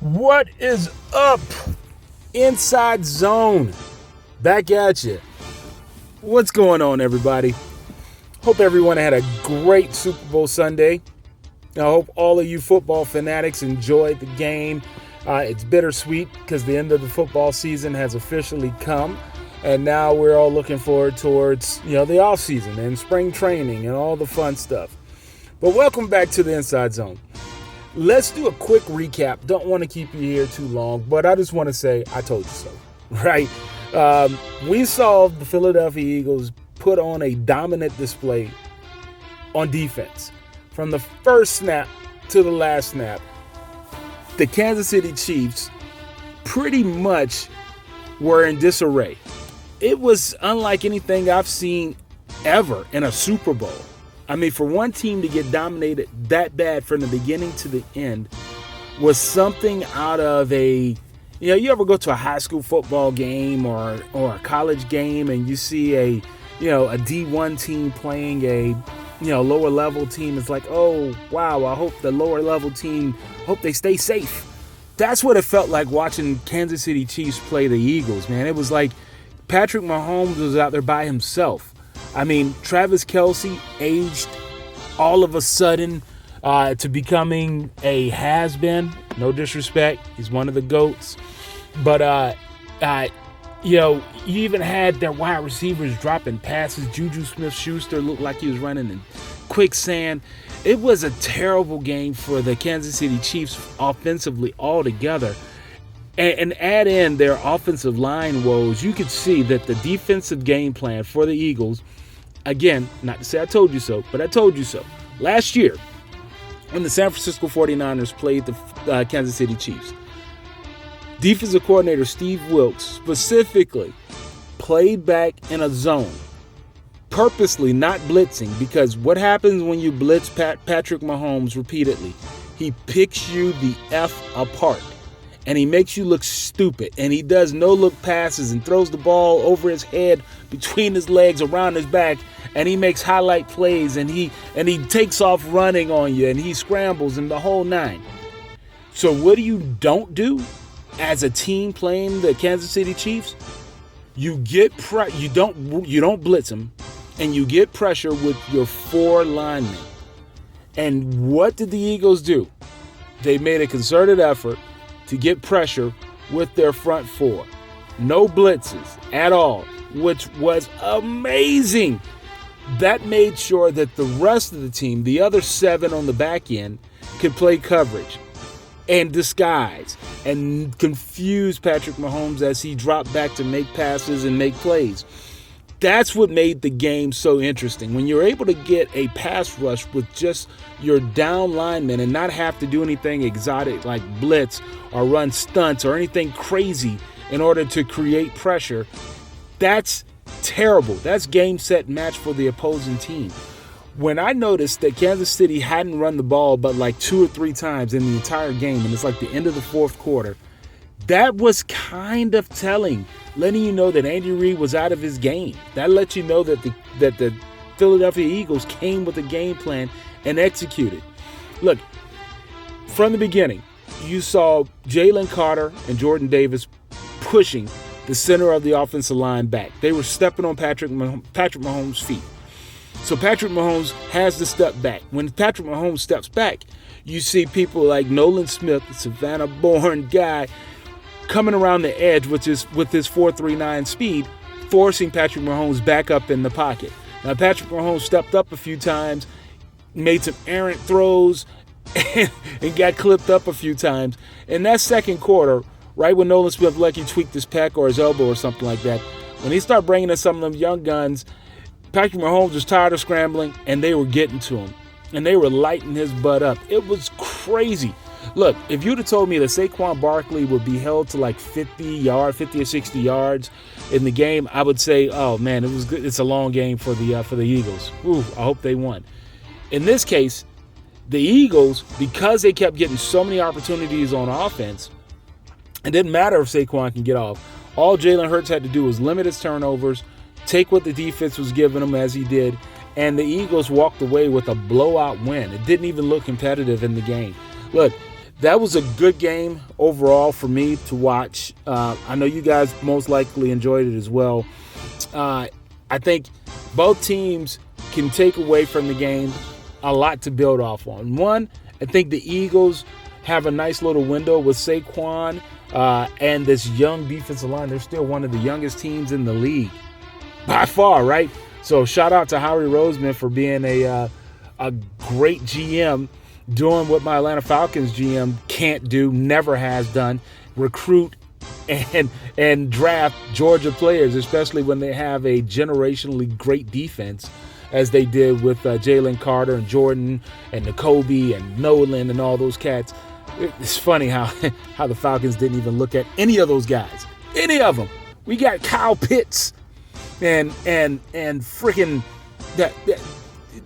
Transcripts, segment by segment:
What is up? Inside Zone. Back at you. What's going on, everybody? Hope everyone had a great Super Bowl Sunday. I hope all of you football fanatics enjoyed the game. It's bittersweet because the end of the football season has officially come. And now we're all looking forward towards, the off season and spring training and all the fun stuff. But welcome back to the Inside Zone. Let's do a quick recap. Don't want to keep you here too long, but I just want to say I told you so, right? We saw the Philadelphia Eagles put on a dominant display on defense. From the first snap to the last snap, the Kansas City Chiefs pretty much were in disarray. It was unlike anything I've seen ever in a Super Bowl. I mean, for one team to get dominated that bad from the beginning to the end was something out of a, you ever go to a high school football game or a college game and you see a D1 team playing a, lower level team. It's like, oh, wow, I hope the lower level team, hope they stay safe. That's what it felt like watching Kansas City Chiefs play the Eagles, man. It was like Patrick Mahomes was out there by himself. I mean, Travis Kelce aged all of a sudden to becoming a has-been. No disrespect. He's one of the GOATs. But, you even had their wide receivers dropping passes. Juju Smith-Schuster looked like he was running in quicksand. It was a terrible game for the Kansas City Chiefs offensively altogether. And add in their offensive line woes, you could see that the defensive game plan for the Eagles, again, not to say I told you so, but I told you so. Last year, when the San Francisco 49ers played the Kansas City Chiefs, defensive coordinator Steve Wilks specifically played back in a zone, purposely not blitzing, because what happens when you blitz Patrick Mahomes repeatedly? He picks you the F apart. And he makes you look stupid. And he does no-look passes and throws the ball over his head, between his legs, around his back. And he makes highlight plays. And he takes off running on you. And he scrambles and the whole nine. So what don't do as a team playing the Kansas City Chiefs? You don't blitz them. And you get pressure with your four linemen. And what did the Eagles do? They made a concerted effort to get pressure with their front four. No blitzes at all, which was amazing. That made sure that the rest of the team, the other seven on the back end, could play coverage and disguise and confuse Patrick Mahomes as he dropped back to make passes and make plays. That's what made the game so interesting. When you're able to get a pass rush with just your down linemen and not have to do anything exotic like blitz or run stunts or anything crazy in order to create pressure, that's terrible. That's game, set, match for the opposing team. When I noticed that Kansas City hadn't run the ball but like 2 or 3 times in the entire game, and it's like the end of the fourth quarter, that was kind of telling, letting you know that Andy Reid was out of his game. That lets you know that the Philadelphia Eagles came with a game plan and executed. Look, from the beginning, you saw Jalen Carter and Jordan Davis pushing the center of the offensive line back. They were stepping on Patrick Mahomes' feet. So Patrick Mahomes has to step back. When Patrick Mahomes steps back, you see people like Nolan Smith, the Savannah-born guy, coming around the edge with his 4.39 speed, forcing Patrick Mahomes back up in the pocket. Now, Patrick Mahomes stepped up a few times, made some errant throws, and got clipped up a few times. In that second quarter, right when Nolan Smith lucky tweaked his pec or his elbow or something like that, when he started bringing in some of them young guns, Patrick Mahomes was tired of scrambling, and they were getting to him. And they were lighting his butt up. It was crazy. Look, if you'd have told me that Saquon Barkley would be held to like 50 or 60 yards in the game, I would say, oh man, it was good. It's a long game for the Eagles. Ooh, I hope they won. In this case, the Eagles, because they kept getting so many opportunities on offense, it didn't matter if Saquon can get off. All Jalen Hurts had to do was limit his turnovers, take what the defense was giving him as he did, and the Eagles walked away with a blowout win. It didn't even look competitive in the game. Look, that was a good game overall for me to watch. I know you guys most likely enjoyed it as well. I think both teams can take away from the game a lot to build off on. One, I think the Eagles have a nice little window with Saquon and this young defensive line. They're still one of the youngest teams in the league by far, right? So shout out to Howie Roseman for being a great GM, doing what my Atlanta Falcons GM can't do, never has done, recruit and draft Georgia players, especially when they have a generationally great defense, as they did with Jalen Carter and Jordan and N'Kobe and Nolan and all those cats. It's funny how the Falcons didn't even look at any of those guys. Any of them. We got Kyle Pitts and freaking that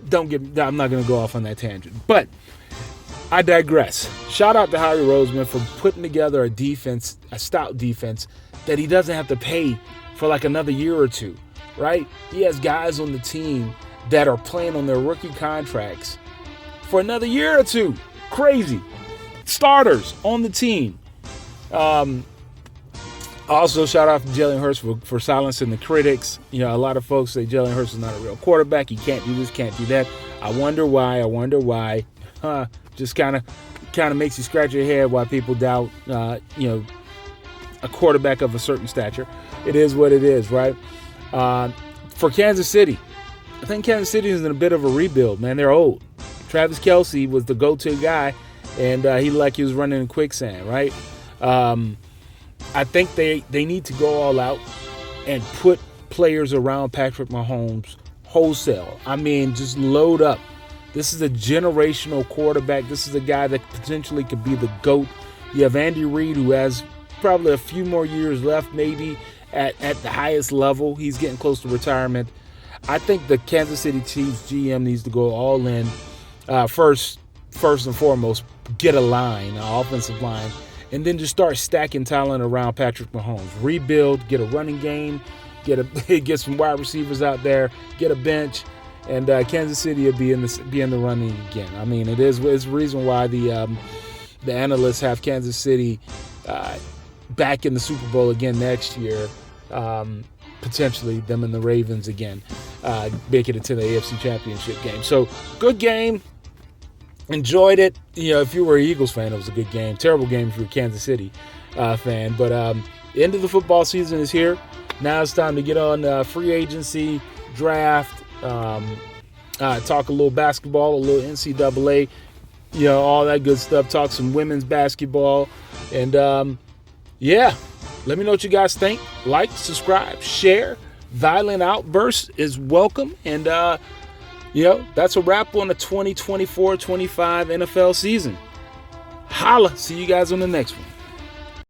don't get. I'm not going to go off on that tangent, but I digress. Shout out to Howie Roseman for putting together a defense, a stout defense that he doesn't have to pay for like another year or two, right? He has guys on the team that are playing on their rookie contracts for another year or two. Crazy. Starters on the team. Also, shout out to Jalen Hurts for silencing the critics. You know, a lot of folks say Jalen Hurts is not a real quarterback. He can't do this, can't do that. I wonder why. Just kind of makes you scratch your head why people doubt, a quarterback of a certain stature. It is what it is, right? For Kansas City, I think Kansas City is in a bit of a rebuild, man. They're old. Travis Kelce was the go-to guy, and he looked like he was running in quicksand, right? I think they need to go all out and put players around Patrick Mahomes wholesale. I mean, just load up. This is a generational quarterback. This is a guy that potentially could be the GOAT. You have Andy Reid, who has probably a few more years left, maybe at the highest level. He's getting close to retirement. I think the Kansas City Chiefs GM needs to go all in. First and foremost, get a line, an offensive line, and then just start stacking talent around Patrick Mahomes. Rebuild, get a running game, get some wide receivers out there, get a bench, and Kansas City will be in the running again. I mean, it's the reason why the analysts have Kansas City back in the Super Bowl again next year. Potentially them and the Ravens again, making it to the AFC Championship game. So good game. Enjoyed it. You know, if you were an Eagles fan, it was a good game. Terrible game if you're a Kansas City fan. But the end of the football season is here. Now it's time to get on free agency, draft, talk a little basketball, a little NCAA, all that good stuff. Talk some women's basketball. And, let me know what you guys think. Like, subscribe, share. Violent outbursts is welcome. And, that's a wrap on the 2024-25 NFL season. Holla. See you guys on the next one.